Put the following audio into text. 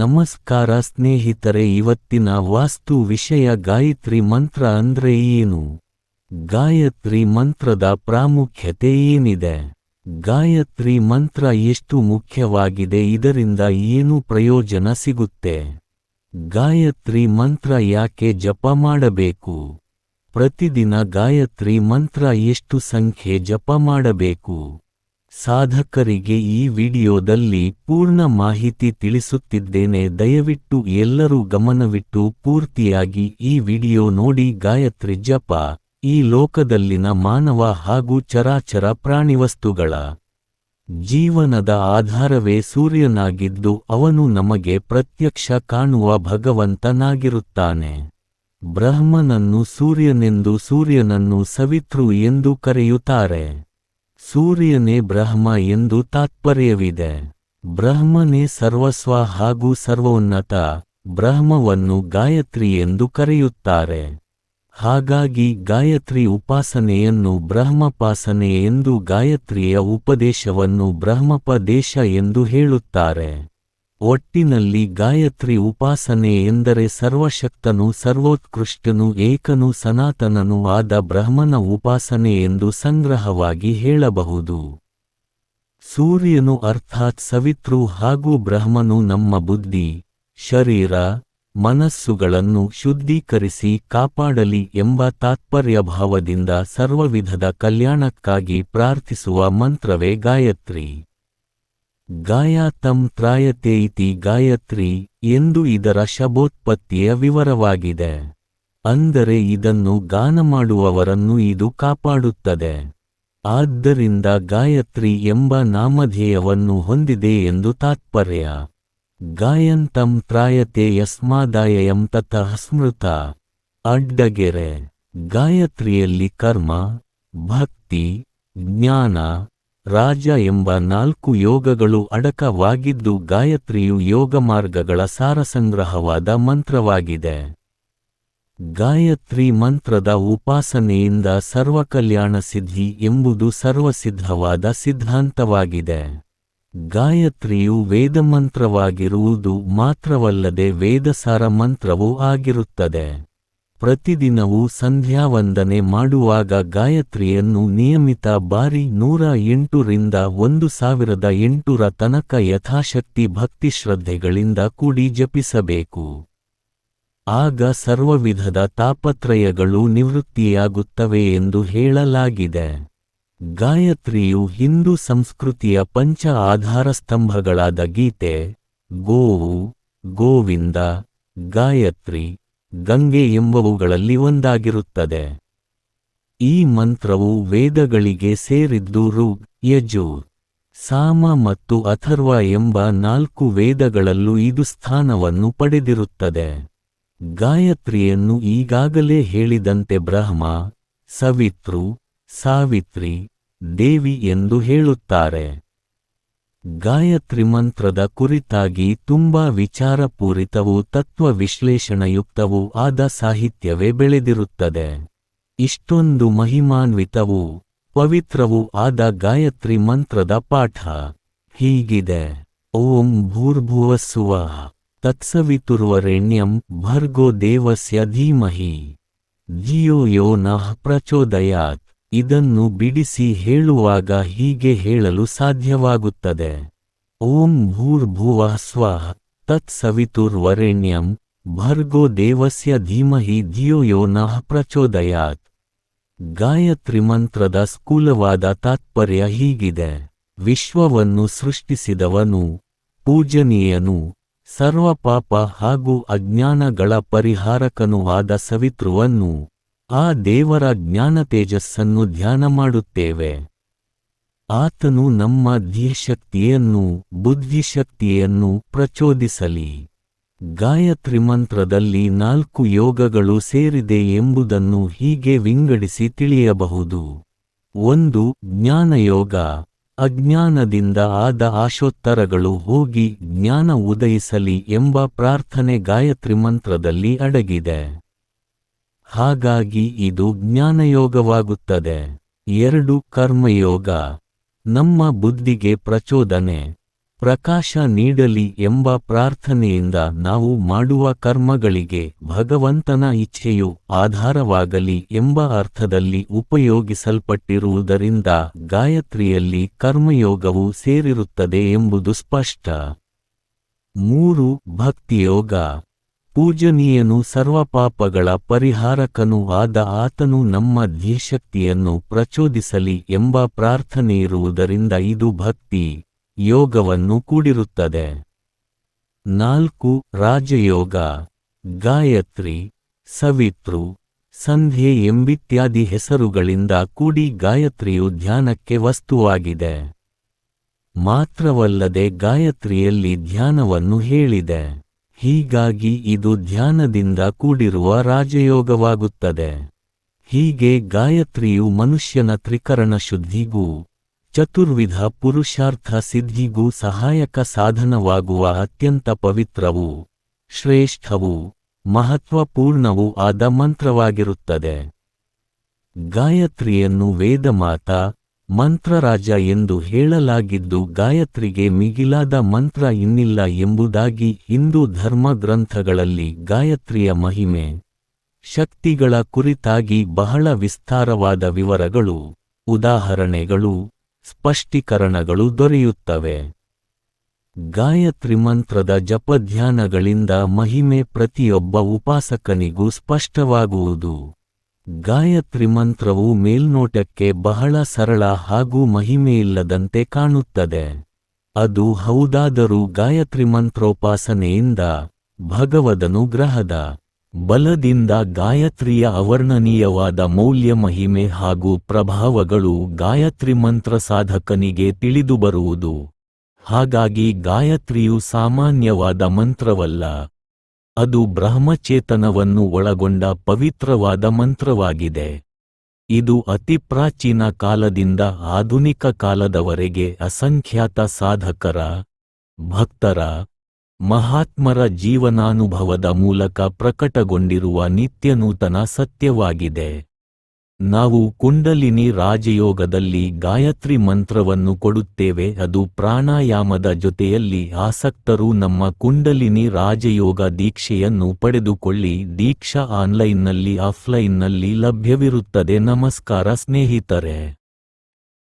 ನಮಸ್ಕಾರ ಸ್ನೇಹಿತರೆ, ಇವತ್ತಿನ ವಾಸ್ತು ವಿಷಯ ಗಾಯತ್ರಿ ಮಂತ್ರ ಅಂದ್ರೆ ಏನು? ಗಾಯತ್ರಿ ಮಂತ್ರದ ಪ್ರಾಮುಖ್ಯತೆ ಏನಿದೆ? ಗಾಯತ್ರಿ ಮಂತ್ರ ಎಷ್ಟು ಮುಖ್ಯವಾಗಿದೆ? ಇದರಿಂದ ಏನು ಪ್ರಯೋಜನ ಸಿಗುತ್ತೆ? ಗಾಯತ್ರಿ ಮಂತ್ರ ಯಾಕೆ ಜಪ ಮಾಡಬೇಕು? ಪ್ರತಿದಿನ ಗಾಯತ್ರಿ ಮಂತ್ರ ಎಷ್ಟು ಸಂಖ್ಯೆ ಜಪ ಮಾಡಬೇಕು? ಸಾಧಕರಿಗೆ ಈ ವಿಡಿಯೋದಲ್ಲಿ ಪೂರ್ಣ ಮಾಹಿತಿ ತಿಳಿಸುತ್ತಿದ್ದೇನೆ. ದಯವಿಟ್ಟು ಎಲ್ಲರೂ ಗಮನವಿಟ್ಟು ಪೂರ್ತಿಯಾಗಿ ಈ ವಿಡಿಯೋ ನೋಡಿ. ಗಾಯತ್ರಿ ಜಪ ಈ ಲೋಕದಲ್ಲಿನ ಮಾನವ ಹಾಗೂ ಚರಾಚರ ಪ್ರಾಣಿವಸ್ತುಗಳ ಜೀವನದ ಆಧಾರವೇ ಸೂರ್ಯನಾಗಿದ್ದು, ಅವನು ನಮಗೆ ಪ್ರತ್ಯಕ್ಷ ಕಾಣುವ ಭಗವಂತನಾಗಿರುತ್ತಾನೆ. ಬ್ರಹ್ಮನನ್ನು ಸೂರ್ಯನೆಂದು, ಸೂರ್ಯನನ್ನು ಸವಿತೃ ಎಂದು ಕರೆಯುತ್ತಾರೆ. ಸೂರ್ಯನೇ ಬ್ರಹ್ಮ ಎಂದು ತಾತ್ಪರ್ಯವಿದೆ. ಬ್ರಹ್ಮನೇ ಸರ್ವಸ್ವ ಹಾಗೂ ಸರ್ವೋನ್ನತ. ಬ್ರಹ್ಮವನ್ನು ಗಾಯತ್ರಿ ಎಂದು ಕರೆಯುತ್ತಾರೆ. ಹಾಗಾಗಿ ಗಾಯತ್ರಿ ಉಪಾಸನೆಯನ್ನು ಬ್ರಹ್ಮೋಪಾಸನೆ ಎಂದು, ಗಾಯತ್ರಿಯ ಉಪದೇಶವನ್ನು ಬ್ರಹ್ಮೋಪದೇಶ ಎಂದು ಹೇಳುತ್ತಾರೆ. ಒಟ್ಟಿನಲ್ಲಿ ಗಾಯತ್ರಿ ಉಪಾಸನೆ ಎಂದರೆ ಸರ್ವಶಕ್ತನೂ ಸರ್ವೋತ್ಕೃಷ್ಟನೂ ಏಕನೂ ಸನಾತನನೂ ಆದ ಬ್ರಹ್ಮನ ಉಪಾಸನೆ ಎಂದು ಸಂಗ್ರಹವಾಗಿ ಹೇಳಬಹುದು. ಸೂರ್ಯನು ಅರ್ಥಾತ್ ಸವಿತೃ ಹಾಗೂ ಬ್ರಹ್ಮನು ನಮ್ಮ ಬುದ್ಧಿ, ಶರೀರ, ಮನಸ್ಸುಗಳನ್ನು ಶುದ್ಧೀಕರಿಸಿ ಕಾಪಾಡಲಿ ಎಂಬ ತಾತ್ಪರ್ಯಭಾವದಿಂದ ಸರ್ವವಿಧದ ಕಲ್ಯಾಣಕ್ಕಾಗಿ ಪ್ರಾರ್ಥಿಸುವ ಮಂತ್ರವೇ ಗಾಯತ್ರಿ. ಗಾಯತಂ ತ್ರಾಯತೆ ಇತಿ ಗಾಯತ್ರಿ ಎಂದು ಇದರ ಶಬ್ದೋತ್ಪತ್ತಿಯ ವಿವರವಾಗಿದೆ. ಅಂದರೆ ಇದನ್ನು ಗಾನ ಮಾಡುವವರನ್ನು ಇದು ಕಾಪಾಡುತ್ತದೆ. ಆದ್ದರಿಂದ ಗಾಯತ್ರಿ ಎಂಬ ನಾಮಧೇಯವನ್ನು ಹೊಂದಿದೆ ಎಂದು ತಾತ್ಪರ್ಯ. ಗಾಯಂತಂ ತ್ರಾಯತೆ ಯಸ್ಮಾದಾಯಂ ತತಃ ಸ್ಮೃತ. ಅಡ್ಡಗೆರೆ. ಗಾಯತ್ರಿಯಲ್ಲಿ ಕರ್ಮ, ಭಕ್ತಿ, ಜ್ಞಾನ, ರಾಜ ಎಂಬ 4 ಯೋಗಗಳು ಅಡಕವಾಗಿದ್ದು, ಗಾಯತ್ರಿಯು ಯೋಗಮಾರ್ಗಗಳ ಸಾರಸಂಗ್ರಹವಾದ ಮಂತ್ರವಾಗಿದೆ. ಗಾಯತ್ರಿ ಮಂತ್ರದ ಉಪಾಸನೆಯಿಂದ ಸರ್ವಕಲ್ಯಾಣ ಸಿದ್ಧಿ ಎಂಬುದು ಸರ್ವಸಿದ್ಧವಾದ ಸಿದ್ಧಾಂತವಾಗಿದೆ. ಗಾಯತ್ರಿಯು ವೇದಮಂತ್ರವಾಗಿರುವುದು ಮಾತ್ರವಲ್ಲದೆ ವೇದಸಾರ ಮಂತ್ರವೂ ಆಗಿರುತ್ತದೆ. ಪ್ರತಿದಿನವೂ ಸಂಧ್ಯಾವಂದನೆ ಮಾಡುವಾಗ ಗಾಯತ್ರಿಯನ್ನು ನಿಯಮಿತ ಬಾರಿ 108 ರಿಂದ 1800 ತನಕ ಯಥಾಶಕ್ತಿ ಭಕ್ತಿಶ್ರದ್ಧೆಗಳಿಂದ ಕೂಡಿ ಜಪಿಸಬೇಕು. ಆಗ ಸರ್ವವಿಧದ ತಾಪತ್ರಯಗಳು ನಿವೃತ್ತಿಯಾಗುತ್ತವೆ ಎಂದು ಹೇಳಲಾಗಿದೆ. ಗಾಯತ್ರಿಯು ಹಿಂದೂ ಸಂಸ್ಕೃತಿಯ ಪಂಚ ಆಧಾರಸ್ತಂಭಗಳಾದ ಗೀತೆ, ಗೋವು, ಗೋವಿಂದ, ಗಾಯತ್ರಿ, ಗಂಗೆ ಎಂಬವುಗಳಲ್ಲಿ ಒಂದಾಗಿರುತ್ತದೆ. ಈ ಮಂತ್ರವು ವೇದಗಳಿಗೆ ಸೇರಿದ್ದು ಋಗ್, ಯಜುರ್, ಸಾಮ ಮತ್ತು ಅಥರ್ವ ಎಂಬ 4 ವೇದಗಳಲ್ಲೂ ಇದು ಸ್ಥಾನವನ್ನು ಪಡೆದಿರುತ್ತದೆ. ಗಾಯತ್ರಿಯನ್ನು ಈಗಾಗಲೇ ಹೇಳಿದಂತೆ ಬ್ರಹ್ಮ, ಸವಿತೃ, ಸಾವಿತ್ರಿ, ದೇವಿ ಎಂದು ಹೇಳುತ್ತಾರೆ. ಗಾಯತ್ರಿ ಮಂತ್ರದ ಕುರಿತಾಗಿ ತುಂಬಾ ವಿಚಾರಪೂರಿತವೂ ತತ್ವ ವಿಶ್ಲೇಷಣಯುಕ್ತವೂ ಆದ ಸಾಹಿತ್ಯವೇ ಬೆಳೆದಿರುತ್ತದೆ. ಇಷ್ಟೊಂದು ಮಹಿಮಾನ್ವಿತವೂ ಪವಿತ್ರವೂ ಆದ ಗಾಯತ್ರಿ ಮಂತ್ರದ ಪಾಠ ಹೀಗಿದೆ. ಓಂ ಭೂರ್ಭುವಸ್ಸುವಃ ತತ್ಸವಿತುರ್ವರೆಣ್ಯಂ ಭರ್ಗೋ ದೇವಸ್ಯ ಧೀಮಹಿ ಧಿಯೋ ಯೋ ನಃ ಪ್ರಚೋದಯಾತ್. ಇದನ್ನು ಬಿಡಿಸಿ ಹೇಳುವಾಗ ಹೀಗೆ ಹೇಳಲು ಸಾಧ್ಯವಾಗುತ್ತದೆ. ಓಂ ಭೂರ್ಭುವಃ ಸ್ವಃ ತತ್ಸವಿತುರ್ವರೆಣ್ಯಂ ಭರ್ಗೋ ದೇವಸ್ಯ ಧೀಮಹಿ ಧಿಯೋ ಯೋ ನಃ ಪ್ರಚೋದಯಾತ್. ಗಾಯತ್ರಿ ಮಂತ್ರದ ಸ್ಥೂಲವಾದ ತಾತ್ಪರ್ಯ ಹೀಗಿದೆ. ವಿಶ್ವವನ್ನು ಸೃಷ್ಟಿಸಿದವನು, ಪೂಜನೀಯನು, ಸರ್ವಪಾಪ ಹಾಗೂ ಅಜ್ಞಾನಗಳ ಪರಿಹಾರಕನೂ ಆದ ಸವಿತೃವನ್ನು, ಆ ದೇವರ ಜ್ಞಾನತೇಜಸ್ಸನ್ನು ಧ್ಯಾನ ಮಾಡುತ್ತೇವೆ. ಆತನು ನಮ್ಮ ಧ್ಯೇಯಶಕ್ತಿಯನ್ನು, ಬುದ್ಧಿಶಕ್ತಿಯನ್ನು ಪ್ರಚೋದಿಸಲಿ. ಗಾಯತ್ರಿ ಮಂತ್ರದಲ್ಲಿ 4 ಯೋಗಗಳು ಸೇರಿದೆ ಎಂಬುದನ್ನು ಹೀಗೆ ವಿಂಗಡಿಸಿ ತಿಳಿಯಬಹುದು. 1. ಜ್ಞಾನಯೋಗ. ಅಜ್ಞಾನದಿಂದ ಆದ ಆಶೋತ್ತರಗಳು ಹೋಗಿ ಜ್ಞಾನ ಉದಯಿಸಲಿ ಎಂಬ ಪ್ರಾರ್ಥನೆ ಗಾಯತ್ರಿ ಮಂತ್ರದಲ್ಲಿ ಅಡಗಿದೆ. ಹಾಗಾಗಿ ಇದು ಜ್ಞಾನಯೋಗವಾಗುತ್ತದೆ. 2. ಕರ್ಮಯೋಗ. ನಮ್ಮ ಬುದ್ಧಿಗೆ ಪ್ರಚೋದನೆ, ಪ್ರಕಾಶ ನೀಡಲಿ ಎಂಬ ಪ್ರಾರ್ಥನೆಯಿಂದ ನಾವು ಮಾಡುವ ಕರ್ಮಗಳಿಗೆ ಭಗವಂತನ ಇಚ್ಛೆಯು ಆಧಾರವಾಗಲಿ ಎಂಬ ಅರ್ಥದಲ್ಲಿ ಉಪಯೋಗಿಸಲ್ಪಟ್ಟಿರುವುದರಿಂದ ಗಾಯತ್ರಿಯಲ್ಲಿ ಕರ್ಮಯೋಗವು ಸೇರಿರುತ್ತದೆ ಎಂಬುದು ಸ್ಪಷ್ಟ. 3. ಭಕ್ತಿಯೋಗ. ಪೂಜನೀಯನು ಸರ್ವಪಾಪಗಳ ಪರಿಹಾರಕನೂ ಆದ ಆತನು ನಮ್ಮ ಧ್ಯೇಯಶಕ್ತಿಯನ್ನು ಪ್ರಚೋದಿಸಲಿ ಎಂಬ ಪ್ರಾರ್ಥನೆಯಿರುವುದರಿಂದ ಇದು ಭಕ್ತಿ ಯೋಗವನ್ನು ಕೂಡಿರುತ್ತದೆ. 4. ರಾಜಯೋಗ. ಗಾಯತ್ರಿ, ಸವಿತೃ, ಸಂಧ್ಯೆ ಎಂಬಿತ್ಯಾದಿ ಹೆಸರುಗಳಿಂದ ಕೂಡಿ ಗಾಯತ್ರಿಯು ಧ್ಯಾನಕ್ಕೆ ವಸ್ತುವಾಗಿದೆ. ಮಾತ್ರವಲ್ಲದೆ ಗಾಯತ್ರಿಯಲ್ಲಿ ಧ್ಯಾನವನ್ನು ಹೇಳಿದೆ. ಹೀಗಾಗಿ ಇದು ಧ್ಯಾನದಿಂದ ಕೂಡಿರುವ ರಾಜಯೋಗವಾಗುತ್ತದೆ. ಹೀಗೆ ಗಾಯತ್ರಿಯು ಮನುಷ್ಯನ ತ್ರಿಕರಣ ಶುದ್ಧಿಗೂ ಚತುರ್ವಿಧ ಪುರುಷಾರ್ಥ ಸಿದ್ಧಿಗೂ ಸಹಾಯಕ ಸಾಧನವಾಗುವ ಅತ್ಯಂತ ಪವಿತ್ರವೂ ಶ್ರೇಷ್ಠವೂ ಮಹತ್ವಪೂರ್ಣವೂ ಆದ ಮಂತ್ರವಾಗಿರುತ್ತದೆ. ಗಾಯತ್ರಿಯನ್ನು ವೇದಮಾತಾ, ಮಂತ್ರರಾಜ ಎಂದು ಹೇಳಲಾಗಿದ್ದು ಗಾಯತ್ರಿಗೆ ಮಿಗಿಲಾದ ಮಂತ್ರ ಇನ್ನಿಲ್ಲ ಎಂಬುದಾಗಿ ಹಿಂದೂ ಧರ್ಮ ಗ್ರಂಥಗಳಲ್ಲಿ ಗಾಯತ್ರಿಯ ಮಹಿಮೆ, ಶಕ್ತಿಗಳ ಕುರಿತಾಗಿ ಬಹಳ ವಿಸ್ತಾರವಾದ ವಿವರಗಳು, ಉದಾಹರಣೆಗಳು, ಸ್ಪಷ್ಟೀಕರಣಗಳು ದೊರೆಯುತ್ತವೆ. ಗಾಯತ್ರಿ ಮಂತ್ರದ ಜಪಧ್ಯಾನಗಳಿಂದ ಮಹಿಮೆ ಪ್ರತಿಯೊಬ್ಬ ಉಪಾಸಕನಿಗೂ ಸ್ಪಷ್ಟವಾಗುವುದು. ಗಾಯತ್ರಿ ಮಂತ್ರವು ಮೇಲ್ನೋಟಕ್ಕೆ ಬಹಳ ಸರಳ ಹಾಗೂ ಮಹಿಮೆಯಿಲ್ಲದಂತೆ ಕಾಣುತ್ತದೆ. ಅದು ಹೌದಾದರೂ ಗಾಯತ್ರಿ ಮಂತ್ರೋಪಾಸನೆಯಿಂದ ಭಗವದನುಗ್ರಹದ ಬಲದಿಂದ ಗಾಯತ್ರಿಯ ಅವರ್ಣನೀಯವಾದ ಮೌಲ್ಯ, ಮಹಿಮೆ ಹಾಗೂ ಪ್ರಭಾವಗಳು ಗಾಯತ್ರಿ ಮಂತ್ರ ಸಾಧಕನಿಗೆ ತಿಳಿದುಬರುವುದು. ಹಾಗಾಗಿ ಗಾಯತ್ರಿಯು ಸಾಮಾನ್ಯವಾದ ಮಂತ್ರವಲ್ಲ, ಅದು ಬ್ರಹ್ಮಚೇತನವನ್ನು ಒಳಗೊಂಡ ಪವಿತ್ರವಾದ ಮಂತ್ರವಾಗಿದೆ. ಇದು ಅತಿ ಪ್ರಾಚೀನ ಕಾಲದಿಂದ ಆಧುನಿಕ ಕಾಲದವರೆಗೆ ಅಸಂಖ್ಯಾತ ಸಾಧಕರ, ಭಕ್ತರ, ಮಹಾತ್ಮರ ಜೀವನಾನುಭವದ ಮೂಲಕ ಪ್ರಕಟಗೊಂಡಿರುವ ನಿತ್ಯನೂತನ ಸತ್ಯವಾಗಿದೆ. ನಾವು ಕುಂಡಲಿನಿ ರಾಜಯೋಗದಲ್ಲಿ ಗಾಯತ್ರಿ ಮಂತ್ರವನ್ನು ಕೊಡುತ್ತೇವೆ. ಅದು ಪ್ರಾಣಾಯಾಮದ ಜೊತೆಯಲ್ಲಿ ಆಸಕ್ತರು ನಮ್ಮ ಕುಂಡಲಿನಿ ರಾಜಯೋಗ ದೀಕ್ಷೆಯನ್ನು ಪಡೆದುಕೊಳ್ಳಿ. ದೀಕ್ಷಾ ಆನ್ಲೈನ್ನಲ್ಲಿ ಆಫ್ಲೈನ್ನಲ್ಲಿ ಲಭ್ಯವಿರುತ್ತದೆ. ನಮಸ್ಕಾರ ಸ್ನೇಹಿತರೆ.